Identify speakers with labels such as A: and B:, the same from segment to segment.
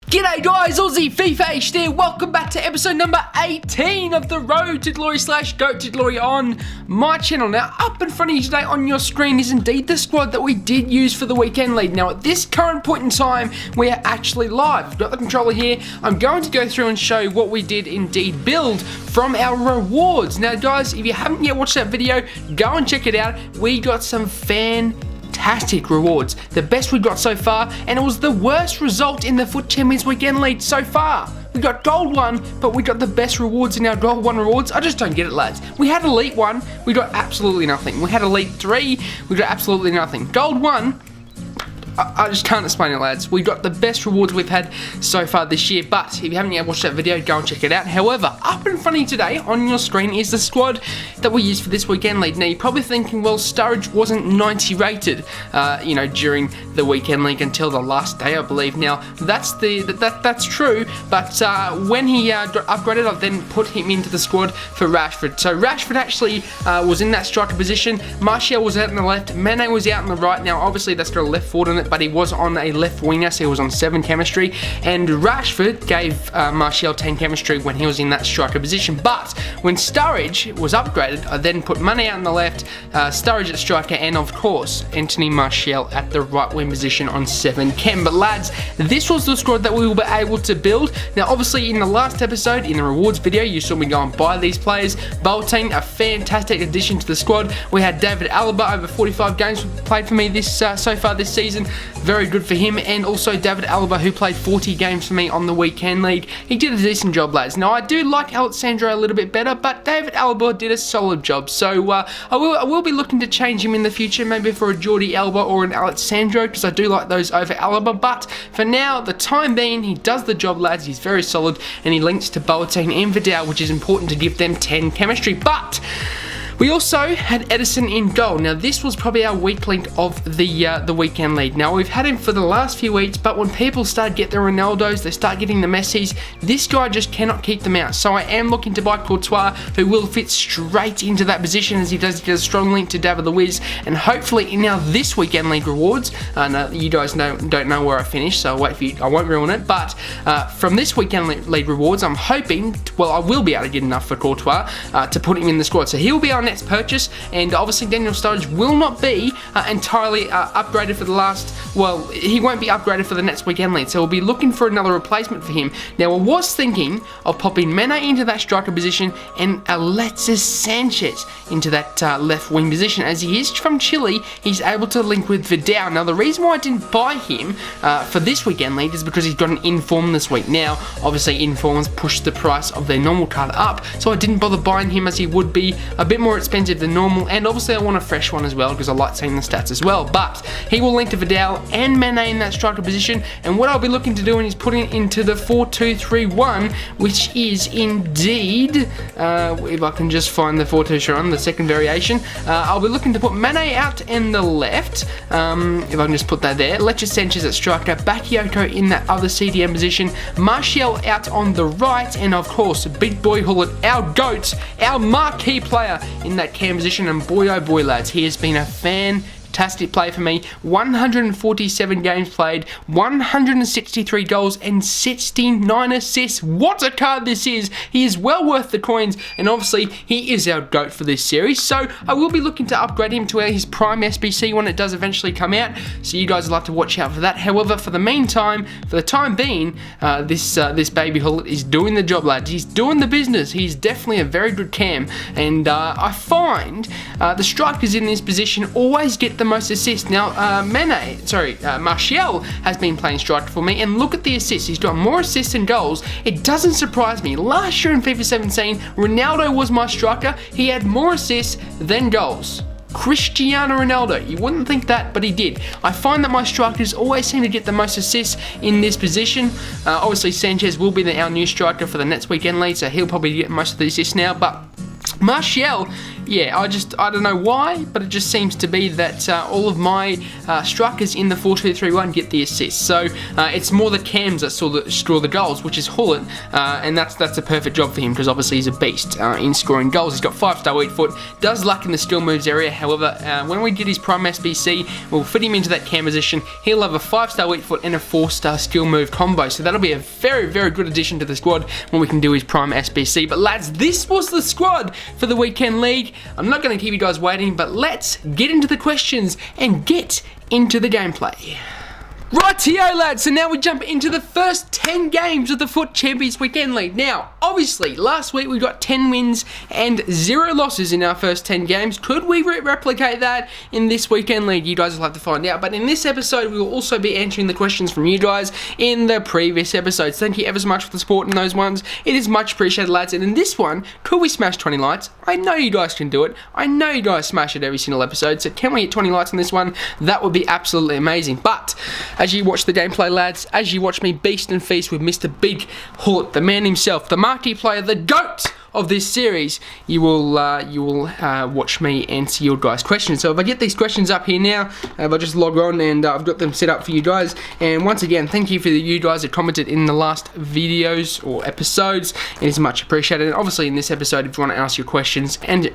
A: G'day guys, Aussie FIFA H here. Welcome back to episode number 18 of the Road to Glory / Goat to Glory on my channel. Now, up in front of you today on your screen is indeed the squad that we did use for the weekend league. Now, at this current point in time, we are actually live. I've got the controller here. I'm going to go through and show you what we did indeed build from our rewards. Now, guys, if you haven't yet watched that video, go and check it out. We got some fantastic rewards, the best we got so far, and it was the worst result in the Foot Champions Weekend League so far. We got Gold 1, but we got the best rewards in our Gold 1 rewards. I just don't get it, lads. We had Elite 1, we got absolutely nothing. We had Elite 3, we got absolutely nothing. Gold 1, I just can't explain it, lads. We got the best rewards we've had so far this year, but if you haven't yet watched that video, go and check it out. However, up in front of you today on your screen is the squad that we used for this weekend league. Now, you're probably thinking, well, Sturridge wasn't 90 rated, during the weekend league until the last day, I believe. Now, that's true, but when he got upgraded, I then put him into the squad for Rashford. So Rashford actually was in that striker position. Martial was out on the left. Mane was out on the right. Now, obviously, that's got a left forward on it, but he was on a left winger, so he was on 7 chemistry, and Rashford gave Martial 10 chemistry when he was in that striker position. But when Sturridge was upgraded, I then put Mane out on the left, Sturridge at striker, and of course Anthony Martial at the right wing position on 7 chem. But lads, this was the squad that we were able to build. Now, obviously, in the last episode, in the rewards video, you saw me go and buy these players. Bolting, a fantastic addition to the squad. We had David Alaba, over 45 games played for me this so far this season. Very good for him, and also David Alaba, who played 40 games for me on the weekend league. He did a decent job, lads. Now, I do like Alexandro a little bit better, but David Alaba did a solid job. So I will be looking to change him in the future, maybe for a Jordi Alba or an Alexandro, because I do like those over Alaba. But for now, the time being, he does the job, lads. He's very solid, and he links to Boateng and Vidal, which is important to give them 10 chemistry. But we also had Edison in goal. Now, this was probably our weak link of the weekend league. Now, we've had him for the last few weeks, but when people start getting their Ronaldos, they start getting the Messis, this guy just cannot keep them out. So I am looking to buy Courtois, who will fit straight into that position, as he does get a strong link to David the Wiz. And hopefully, in our this weekend league rewards, you guys don't know where I finished, so I'll wait for you. I won't ruin it. But from this weekend league rewards, I'm hoping, well, I will be able to get enough for Courtois to put him in the squad. So he'll be our next purchase, and obviously Daniel Sturridge will not be entirely upgraded for the last, well, he won't be upgraded for the next weekend league, so we'll be looking for another replacement for him. Now, I was thinking of popping Mane into that striker position and Alexis Sanchez into that left wing position. As he is from Chile, he's able to link with Vidal. Now, the reason why I didn't buy him for this weekend league is because he's got an inform this week. Now, obviously, informs push the price of their normal card up, so I didn't bother buying him, as he would be a bit more expensive than normal, and obviously I want a fresh one as well, because I like seeing the stats as well. But he will link to Vidal and Mane in that striker position, and what I'll be looking to doing is putting it into the 4-2-3-1, which is indeed, if I can just find the 4-2-3-1, the second variation, I'll be looking to put Mane out in the left, if I can just put that there, Alexis Sanchez at striker, Bakayoko in that other CDM position, Martial out on the right, and of course, Big Boy Hullet, our GOAT, our marquee player in that cam position. And boy, oh boy, lads, he has been a fantastic play for me. 147 games played, 163 goals, and 69 assists. What a card this is! He is well worth the coins, and obviously he is our GOAT for this series. So I will be looking to upgrade him to his prime SBC when it does eventually come out. So you guys will have to watch out for that. However, for the meantime, for the time being, this baby Hullet is doing the job, lads. He's doing the business. He's definitely a very good cam, and I find the strikers in this position always get the most assists. Now, Martial has been playing striker for me, and look at the assists. He's got more assists than goals. It doesn't surprise me. Last year in FIFA 17, Ronaldo was my striker. He had more assists than goals. Cristiano Ronaldo. You wouldn't think that, but he did. I find that my strikers always seem to get the most assists in this position. Obviously, Sanchez will be our new striker for the next weekend league, so he'll probably get most of the assists now, but Martial yeah, I don't know why, but it just seems to be that all of my strikers in the 4-2-3-1 get the assists. So it's more the cams that score the goals, which is Hullet, and that's a perfect job for him because obviously he's a beast in scoring goals. He's got 5-star weak foot, does lack in the skill moves area. However, when we get his prime SBC, we'll fit him into that cam position. He'll have a 5-star weak foot and a 4-star skill move combo. So that'll be a very, very good addition to the squad when we can do his prime SBC. But lads, this was the squad for the weekend league. I'm not going to keep you guys waiting, but let's get into the questions and get into the gameplay. Rightio lads, so now we jump into the first 10 games of the Foot Champions Weekend League. Now, obviously, last week we got 10 wins and 0 losses in our first 10 games. Could we replicate that in this Weekend League? You guys will have to find out. But in this episode, we will also be answering the questions from you guys in the previous episodes. Thank you ever so much for the support in those ones. It is much appreciated, lads. And in this one, could we smash 20 likes? I know you guys can do it. I know you guys smash it every single episode. So can we get 20 likes on this one? That would be absolutely amazing. But as you watch the gameplay, lads, as you watch me beast and feast with Mr. Big Hullet, the man himself, the marquee player, the GOAT of this series, you will watch me answer your guys' questions. So if I get these questions up here now, if I just log on and I've got them set up for you guys. And once again, thank you for you guys that commented in the last videos or episodes. It is much appreciated. And obviously in this episode, if you want to ask your questions and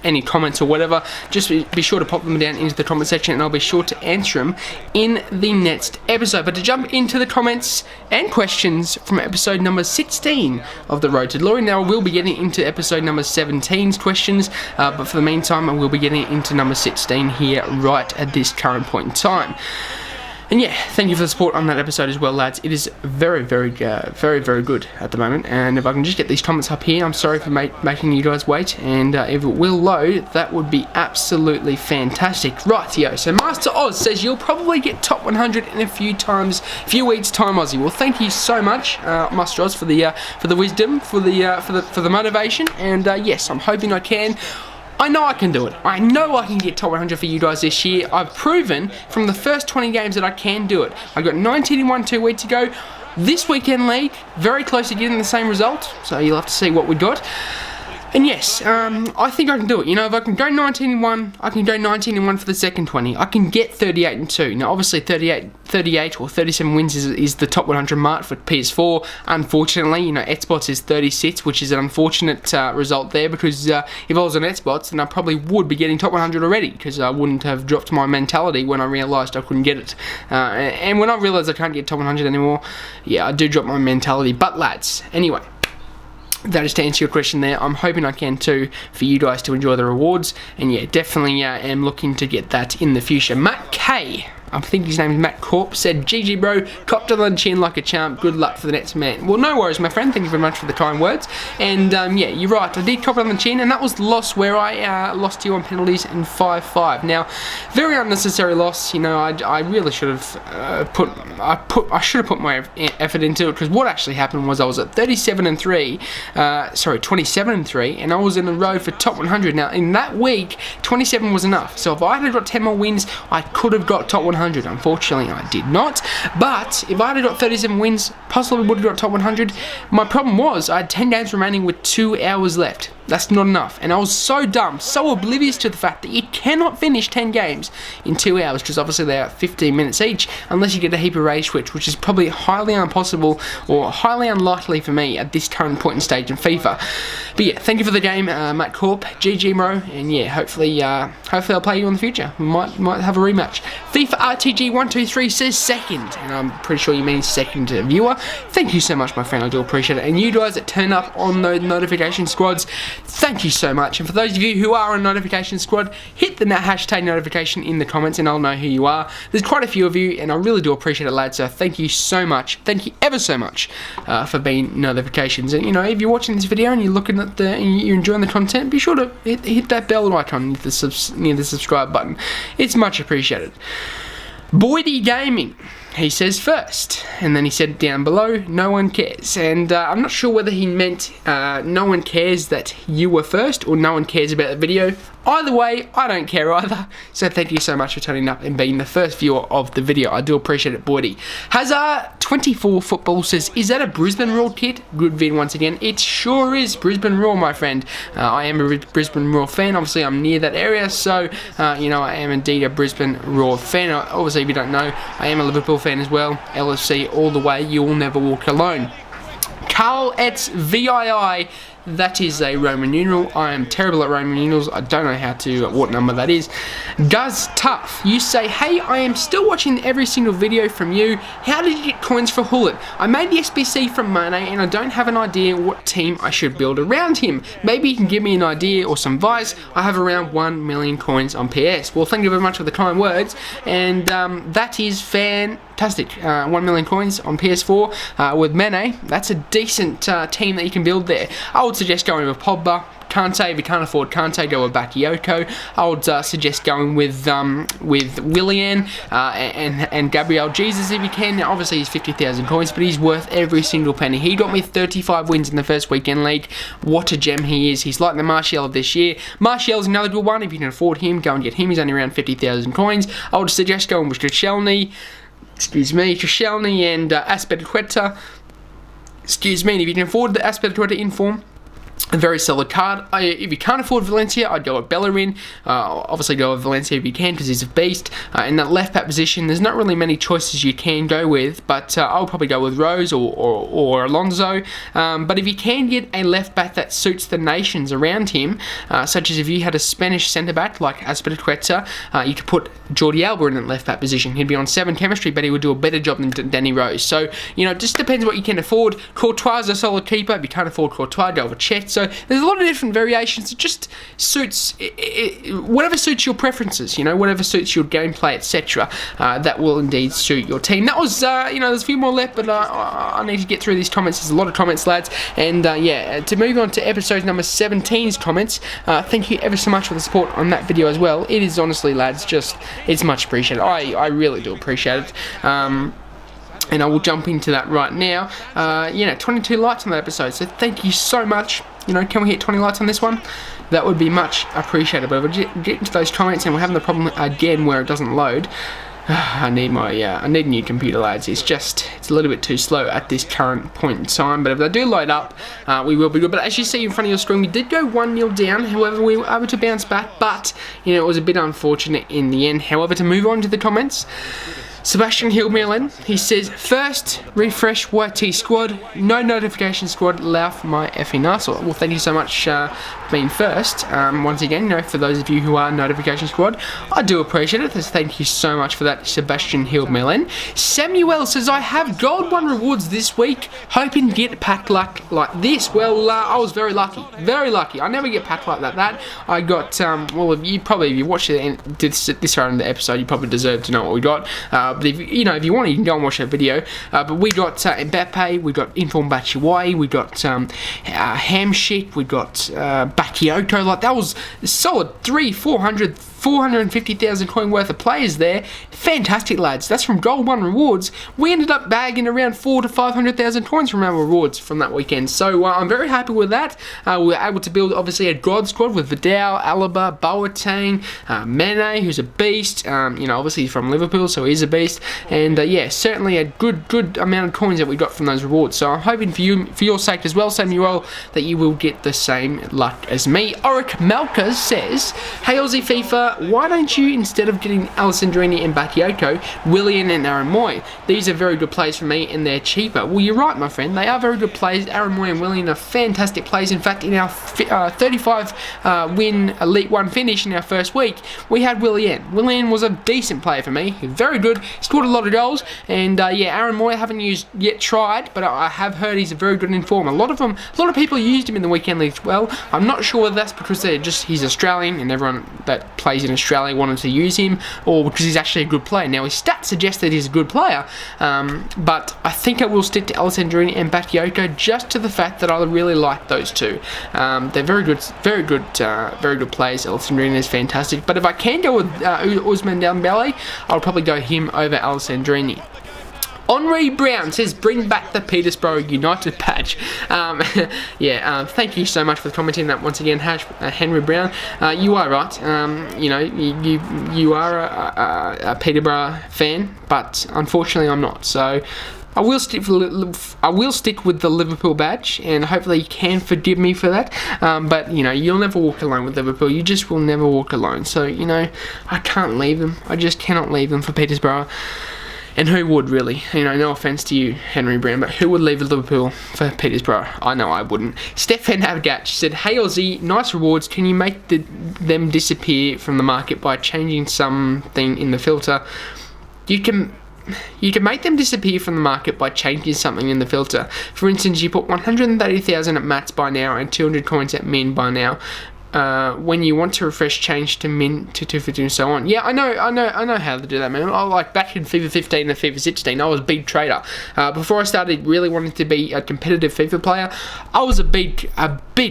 A: any comments or whatever, just be sure to pop them down into the comment section and I'll be sure to answer them in the next episode. But to jump into the comments and questions from episode number 16 of the Road to Glory. Now we'll be getting into episode number 17's questions, but for the meantime I will be getting into number 16 here right at this current point in time. And yeah, thank you for the support on that episode as well, lads. It is very, very good at the moment. And if I can just get these comments up here, I'm sorry for making you guys wait. And if it will load, that would be absolutely fantastic. Rightio. So Master Oz says you'll probably get top 100 in a few weeks time, Aussie. Well, thank you so much, Master Oz, for the wisdom, for the motivation. And yes, I'm hoping I can. I know I can do it. I know I can get top 100 for you guys this year. I've proven from the first 20 games that I can do it. I got 19 in 1 2 weeks ago. This weekend league, very close to getting the same result. So you'll have to see what we got. And yes, I think I can do it. You know, if I can go 19 in 1, I can go 19 in 1 for the second 20. I can get 38 in 2. Now, obviously, 38 or 37 wins is the top 100 mark for PS4. Unfortunately, you know, Xbox is 36, which is an unfortunate result there because if I was on Xbox, then I probably would be getting top 100 already because I wouldn't have dropped my mentality when I realised I couldn't get it. And when I realised I can't get top 100 anymore, yeah, I do drop my mentality. But lads, anyway. That is to answer your question there. I'm hoping I can too for you guys to enjoy the rewards. And yeah, definitely am looking to get that in the future. Matt K, I think his name is Matt Corp, said, GG bro, copped on the chin like a champ, good luck for the next man. Well, no worries my friend, thank you very much for the kind words. And yeah, you're right, I did cop it on the chin, and that was the loss where I lost to you on penalties in 5-5. Now, very unnecessary loss, you know, I really should have I should have put my effort into it, because what actually happened was I was at 27-3, 27-3, and I was in a row for top 100. Now, in that week, 27 was enough, so if I had got 10 more wins, I could have got top 100. Unfortunately, I did not. But if I had got 37 wins, possibly would have got top 100. My problem was I had 10 games remaining with 2 hours left. That's not enough. And I was so dumb, so oblivious to the fact that you cannot finish 10 games in 2 hours, because obviously they are 15 minutes each, unless you get a heap of rage switch, which is probably highly impossible or highly unlikely for me at this current point in stage in FIFA. But yeah, thank you for the game, Matt Corp, GG bro, and yeah, hopefully I'll play you in the future. We might have a rematch. FIFA RTG123 says second, and I'm pretty sure you mean second viewer. Thank you so much, my friend, I do appreciate it. And you guys that turn up on those notification squads, thank you so much. And for those of you who are on notification squad, hit the hashtag notification in the comments and I'll know who you are. There's quite a few of you and I really do appreciate it, lads, so thank you so much. Thank you ever so much for being notifications. And you know, if you're watching this video and you're looking at and you're enjoying the content, be sure to hit that bell icon near the subscribe button. It's much appreciated. Boydie Gaming, he says first, and then he said down below, no one cares. And I'm not sure whether he meant no one cares that you were first or no one cares about the video. Either way, I don't care either. So thank you so much for turning up and being the first viewer of the video. I do appreciate it, Boydie. Hazard24 Football says, is that a Brisbane Roar kit? Good vid once again. It sure is Brisbane Roar, my friend. I am a Brisbane Roar fan. Obviously, I'm near that area, so, you know, I am indeed a Brisbane Roar fan. Obviously, if you don't know, I am a Liverpool fan as well. LFC all the way. You will never walk alone. Carl Etz VII. That is a Roman numeral. I am terrible at Roman numerals. I don't know what number that is. Guz Tough, you say, hey, I am still watching every single video from you. How did you get coins for Hullet? I made the SBC from Mane and I don't have an idea what team I should build around him. Maybe you can give me an idea or some advice. I have around 1 million coins on PS. Well, thank you very much for the kind words. And that is fantastic. 1 million coins on PS4 with Mane. That's a decent team that you can build there. I would suggest going with Pogba. Kante, if you can't afford Kante, go with Bakayoko. I would suggest going with Willian and Gabriel Jesus if you can. Now, obviously, he's 50,000 coins, but he's worth every single penny. He got me 35 wins in the first weekend league. What a gem he is. He's like the Martial of this year. Martial's another good one. If you can afford him, go and get him. He's only around 50,000 coins. I would suggest going with Koscielny and Azpilicueta. Excuse me, and if you can afford the Azpilicueta in form, a very solid card. If you can't afford Valencia, I'd go with Bellerin. Obviously go with Valencia if you can because he's a beast. In that left back position, there's not really many choices you can go with, but I'll probably go with Rose or Alonso. But if you can get a left back that suits the nations around him, such as if you had a Spanish centre back like Azpilicueta, you could put Jordi Alba in that left back position. He'd be on 7 chemistry, but he would do a better job than Danny Rose. So, you know, it just depends what you can afford. Courtois is a solid keeper. If you can't afford Courtois, go with Chet. So there's a lot of different variations. It just suits whatever suits your preferences, you know, whatever suits your gameplay, etc. That will indeed suit your team. That was, you know, there's a few more left, but I need to get through these comments. There's a lot of comments, lads. And yeah, to move on to episode number 17's comments, thank you ever so much for the support on that video as well. It is honestly, lads, it's much appreciated. I really do appreciate it. And I will jump into that right now. You know, 22 likes on that episode, so thank you so much. You know, can we hit 20 likes on this one? That would be much appreciated. But if we get into those comments and we're having the problem again where it doesn't load, I need a new computer, lads. It's a little bit too slow at this current point in time. But if they do load up, we will be good. But as you see in front of your screen, we did go 1-0 down. However, we were able to bounce back. But, you know, it was a bit unfortunate in the end. However, to move on to the comments, Sebastian Hillmerlin, he says, first, refresh YT squad, no notification squad, laugh my effing arsehole. Well, thank you so much for being first. Once again, you know, for those of you who are notification squad, I do appreciate it. Thank you so much for that, Sebastian Hillmerlin. Samuel says, I have gold 1 rewards this week, hoping to get pack luck like this. Well, I was very lucky. Very lucky. I never get pack luck like that. I got, well, if you watched this round of the episode, you probably deserve to know what we got. But if you want, you can go and watch that video. But we got Mbappe, we got Inform Batshuayi, we got Hamshik, we got Bakayoko. Like, that was a solid 450,000 coin worth of players there. Fantastic, lads. That's from Gold 1 rewards. We ended up bagging around 400,000 to 500,000 coins from our rewards from that weekend. So I'm very happy with that. We were able to build, obviously, a God squad with Vidal, Alaba, Boateng, Mane, who's a beast. You know, obviously he's from Liverpool, so he's a beast. And yeah, certainly a good amount of coins that we got from those rewards. So I'm hoping for your sake as well, Samuel, that you will get the same luck as me. Oric Malka says, hey Aussie FIFA, why don't you, instead of getting Alessandrini and Bakayoko, Willian and Aaron Moy? These are very good players for me and they're cheaper. Well, you're right, my friend. They are very good players. Aaron Moy and Willian are fantastic players. In fact, in our 35 win Elite 1 finish in our first week, we had Willian. Willian was a decent player for me. Very good. Scored a lot of goals. And yeah, Aaron Moy I haven't tried, but I have heard he's a very good informer. A lot of people used him in the weekend league as well. I'm not sure whether that's because he's Australian and everyone that plays in Australia wanted to use him, or because he's actually a good player. Now, his stats suggest that he's a good player, but I think I will stick to Alessandrini and Bakayoko just to the fact that I really like those two. They're very good players. Alessandrini is fantastic, but if I can go with Ousmane Dembele, I'll probably go him over Alessandrini. Henry Brown says, bring back the Peterborough United badge. Thank you so much for commenting that once again, Henry Brown. You are right. You are a Peterborough fan, but unfortunately I'm not. So I will stick with the Liverpool badge, and hopefully you can forgive me for that. But you'll never walk alone with Liverpool. You just will never walk alone. So I can't leave them. I just cannot leave them for Peterborough. And who would really? No offence to you, Henry Brown, but who would leave Liverpool for Peterborough? I know I wouldn't. Stefan Avgatch said, "Hey Aussie, nice rewards. Can you make them disappear from the market by changing something in the filter? You can make them disappear from the market by changing something in the filter. For instance, you put 130,000 at Mats by now and 200 coins at Min by now. When you want to refresh, change to Min to 250 and so on." Yeah, I know how to do that, man. Like back in FIFA 15 and FIFA 16, I was a big trader. Before I started really wanting to be a competitive FIFA player, I was a big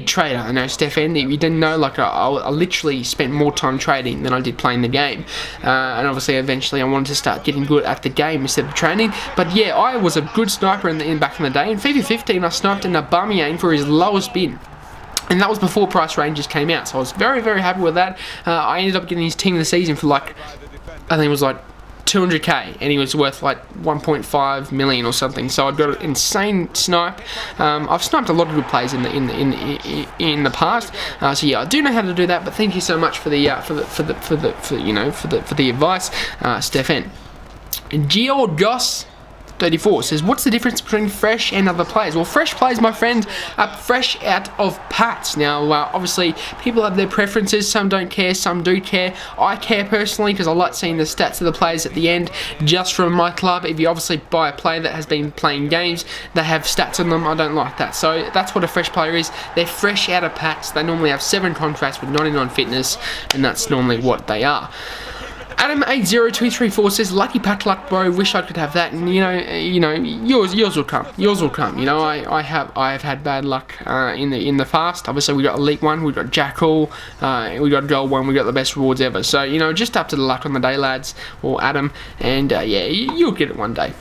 A: trader. I know, Stefan, if you didn't know, like I literally spent more time trading than I did playing the game. And obviously, eventually, I wanted to start getting good at the game instead of training. But yeah, I was a good sniper back in the day. In FIFA 15, I sniped an Aubameyang for his lowest bid. And that was before Price Rangers came out, so I was very, very happy with that. I ended up getting his team of the season for I think it was 200k, and he was worth 1.5 million or something. So I got an insane snipe. I've sniped a lot of good players in the past. So yeah, I do know how to do that. But thank you so much for the advice, Stefan. Georgos 34 says, what's the difference between fresh and other players? Well, fresh players, my friend, are fresh out of packs. Now, obviously, people have their preferences. Some don't care, some do care. I care personally because I like seeing the stats of the players at the end just from my club. If you obviously buy a player that has been playing games, they have stats on them. I don't like that. So that's what a fresh player is. They're fresh out of packs. They normally have 7 contracts with 99 fitness, and that's normally what they are. Adam80234 says, lucky pack luck, bro, wish I could have that. And yours will come. Yours will come. I have had bad luck in the past. Obviously we got Elite 1, we got Jackal, we got Gold 1, we got the best rewards ever. So, just up to the luck on the day, lads, or Adam, and you'll get it one day.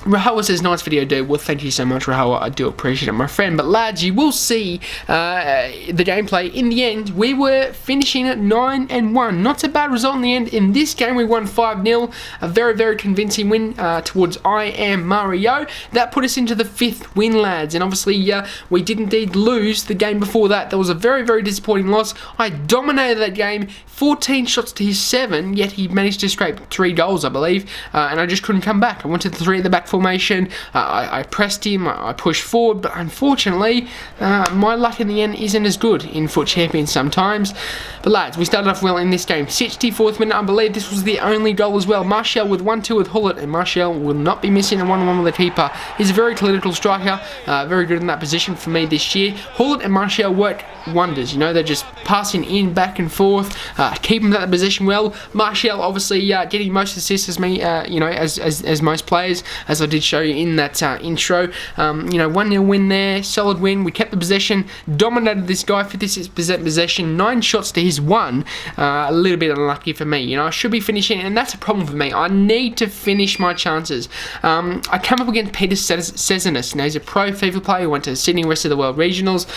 A: Rahawa says, nice video, dude. Well, thank you so much, Rahawa. I do appreciate it, my friend. But, lads, you will see the gameplay. In the end, we were finishing at 9-1. Not a bad result in the end. In this game, we won 5-0. A very, very convincing win towards I Am Mario. That put us into the 5th win, lads. And obviously, we did indeed lose the game before that. That was a very, very disappointing loss. I dominated that game. 14 shots to his 7, yet he managed to scrape 3 goals, I believe. And I just couldn't come back. I went to the 3 at the back formation. I pressed him, I pushed forward, but unfortunately my luck in the end isn't as good in Foot Champions sometimes. But lads, we started off well in this game. 64th minute, I believe this was the only goal as well. Martial with 1-2 with Hullet, and Martial will not be missing a 1-1 with the keeper. He's a very clinical striker, very good in that position for me this year. Hullet and Martial work wonders, they're just passing in back and forth, keeping that position well. Martial obviously getting most assists as me, as most players, as I did show you in that intro. 1-0 win there, solid win. We kept the possession, dominated this guy, 56% possession, 9 shots to his 1. A little bit unlucky for me. I should be finishing, and that's a problem for me. I need to finish my chances. I come up against Peter Cezinus. Now he's a pro FIFA player who went to Sydney Rest of the World Regionals.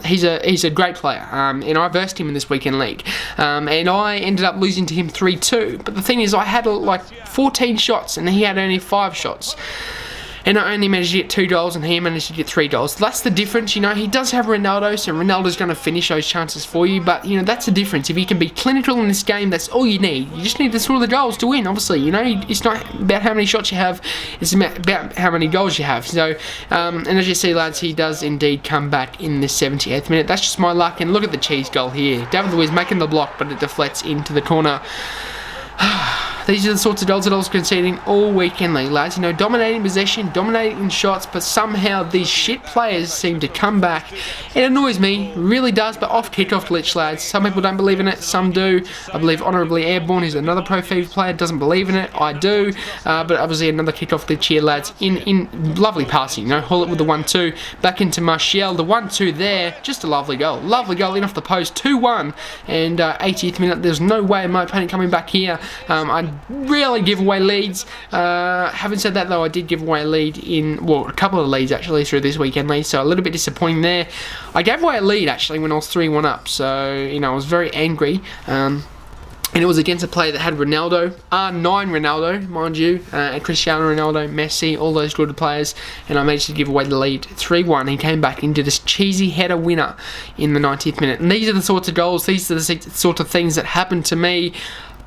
A: He's a great player, and I versed him in this weekend league, and I ended up losing to him 3-2. But the thing is, I had 14 shots, and he had only 5 shots. And I only managed to get 2 goals, and he managed to get 3 goals. That's the difference, He does have Ronaldo, so Ronaldo's going to finish those chances for you. But, that's the difference. If you can be clinical in this game, that's all you need. You just need to score the goals to win, obviously. It's not about how many shots you have. It's about how many goals you have. So, and as you see, lads, he does indeed come back in the 78th minute. That's just my luck. And look at the cheese goal here. David Luiz making the block, but it deflects into the corner. These are the sorts of goals that I was conceding all weekend, lads. Dominating possession, dominating shots, but somehow these shit players seem to come back. It annoys me, really does, but off kickoff glitch, lads. Some people don't believe in it, some do. I believe Honourably Airborne, who's another pro FIFA player, doesn't believe in it. I do, but obviously another kickoff glitch here, lads. In lovely passing, Hullet with the 1-2, back into Martial, the 1-2 there, just a lovely goal in off the post, 2-1, and 80th minute. There's no way of my opponent coming back here. I rarely give away leads. Having said that though, I did give away a lead in, well, a couple of leads actually through this weekend league, so a little bit disappointing there. I gave away a lead actually when I was 3-1 up, so you know I was very angry. And it was against a player that had Ronaldo, R9 Ronaldo, mind you, and Cristiano Ronaldo, Messi, all those good players, and I managed to give away the lead 3-1. He came back into this cheesy header winner in the 90th minute. And these are the sorts of goals, these are the sort of things that happen to me.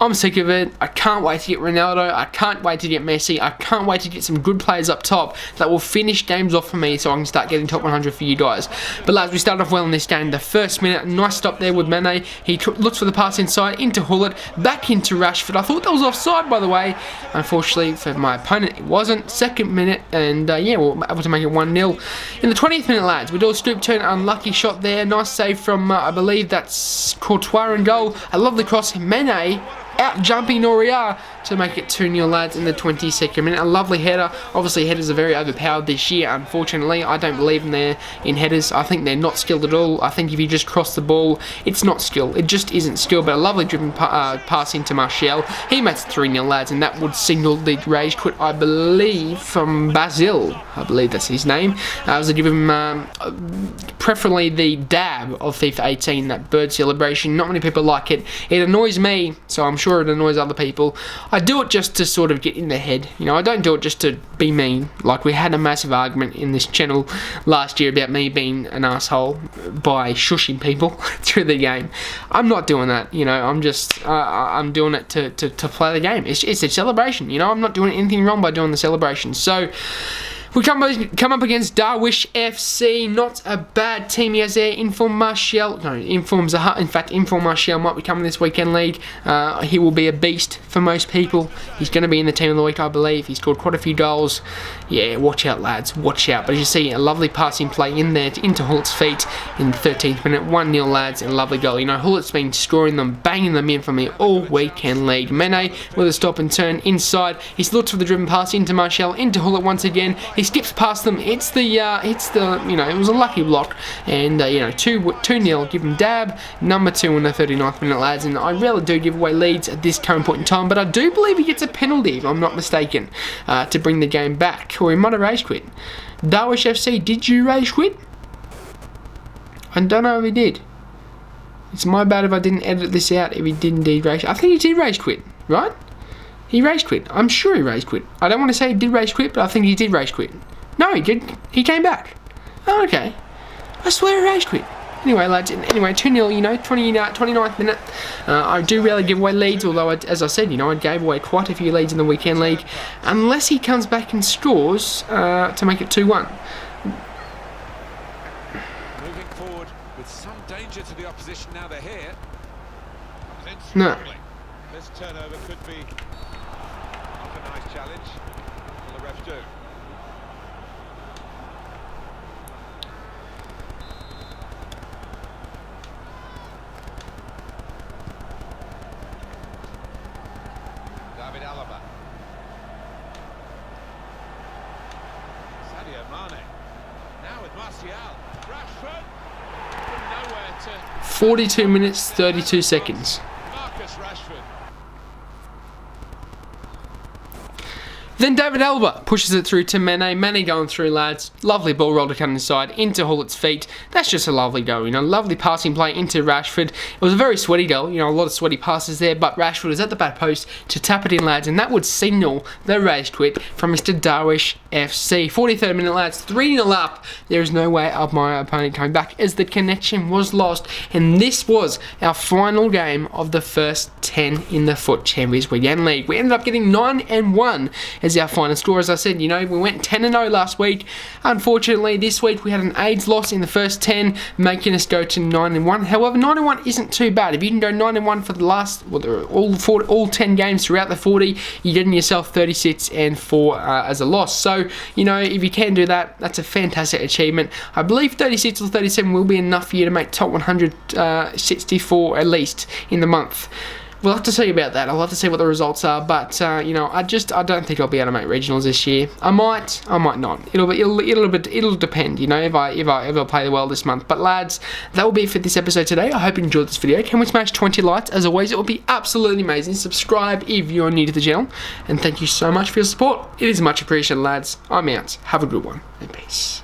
A: I'm sick of it. I can't wait to get Ronaldo. I can't wait to get Messi. I can't wait to get some good players up top that will finish games off for me so I can start getting top 100 for you guys. But lads, we started off well in this game. The first minute, nice stop there with Mane. He looks for the pass inside, into Hullet, back into Rashford. I thought that was offside, by the way. Unfortunately for my opponent, it wasn't. Second minute, and yeah, we were able to make it 1-0. In the 20th minute, lads, we do a scoop turn, unlucky shot there. Nice save from, I believe that's Courtois in goal. A lovely cross. Mane out jumping Noria to make it 2-0, lads, in the 22nd minute. A lovely header. Obviously, headers are very overpowered this year, unfortunately. I don't believe in headers. I think they're not skilled at all. I think if you just cross the ball, it's not skill. It just isn't skill, but a lovely driven pass into Martial. He makes it 3-0, lads, and that would signal the rage quit, I believe, from Basil. I believe that's his name. I was to give him preferably the dab of FIFA 18, that bird celebration. Not many people like it. It annoys me, so I'm sure it annoys other people. I do it just to sort of get in their head. You know, I don't do it just to be mean. Like, we had a massive argument in this channel last year about me being an asshole by shushing people through the game. I'm not doing that, you know. I'm just, I'm doing it to play the game. It's a celebration, you know. I'm not doing anything wrong by doing the celebration. So we come up against Darwish FC. Not a bad team he has there. Inform Martial. No, Inform Zaha. In fact, Inform Martial might be coming this weekend league. He will be a beast for most people. He's going to be in the team of the week, I believe. He scored quite a few goals. Yeah, watch out, lads. Watch out. But as you see, a lovely passing play in there into Hullet's feet in the 13th minute. 1-0, lads, and a lovely goal. You know, Hullet's been scoring them, banging them in for me all weekend league. Mane with a stop and turn inside. He's looked for the driven pass into Martial, into Hullet once again. He skips past them. It's the you know, it was a lucky block, and you know, 2-0. Give him dab. Number 2 in the 39th minute, lads. And I really do give away leads at this current point in time, but I do believe he gets a penalty, if I'm not mistaken, to bring the game back, or he might have rage quit. Darwish FC, did you rage quit? I don't know if he did. It's my bad if I didn't edit this out. If he did indeed rage, I think he did rage quit, right? He rage quit. I'm sure he rage quit. I don't want to say he did rage quit, but I think he did rage quit. No, he did. He came back. Oh, okay. I swear he rage quit. Anyway, lads, anyway, 2-0, you know, 29th minute. I do rarely give away leads, although, as I said, you know, I gave away quite a few leads in the weekend league, unless he comes back and scores to make it 2-1.
B: Moving forward with some danger to the opposition now they're here.
A: No.
B: This turnover could be not a nice challenge. Will the ref do? David Alaba. Sadio Mane. Now with Martial. Rashford. From nowhere to
A: 42 minutes, 32 seconds.
B: Marcus Rashford.
A: Then David Alaba pushes it through to Mane. Mane going through, lads. Lovely ball roll to come inside into Hullet's feet. That's just a lovely goal, you know. Lovely passing play into Rashford. It was a very sweaty goal, you know, a lot of sweaty passes there, but Rashford is at the back post to tap it in, lads, and that would signal the rage quit from Mr. Darwish FC. 43rd minute, lads. 3-0 up. There is no way of my opponent coming back as the connection was lost, and this was our final game of the first 10 in the FUT Champions Weekend League. We ended up getting 9-1 as our final score. As I said, you know, we went 10-0 last week. Unfortunately, this week we had an AIDS loss in the first 10, making us go to 9-1. However, 9-1 isn't too bad. If you can go 9-1 for the last, well, all 10 games throughout the 40, you're getting yourself 36 and 4 as a loss. So, you know, if you can do that, that's a fantastic achievement. I believe 36 or 37 will be enough for you to make top 164 at least in the month. we'll have to see about that. I'll have to see what the results are, but you know, I don't think I'll be able to make regionals this year. I might not. It'll depend, you know, if I play well this month. But lads, that will be it for this episode today. I hope you enjoyed this video. Can we smash 20 likes? As always, it would be absolutely amazing. Subscribe if you're new to the channel, and thank you so much for your support. It is much appreciated, lads. I'm out. Have a good one, and peace.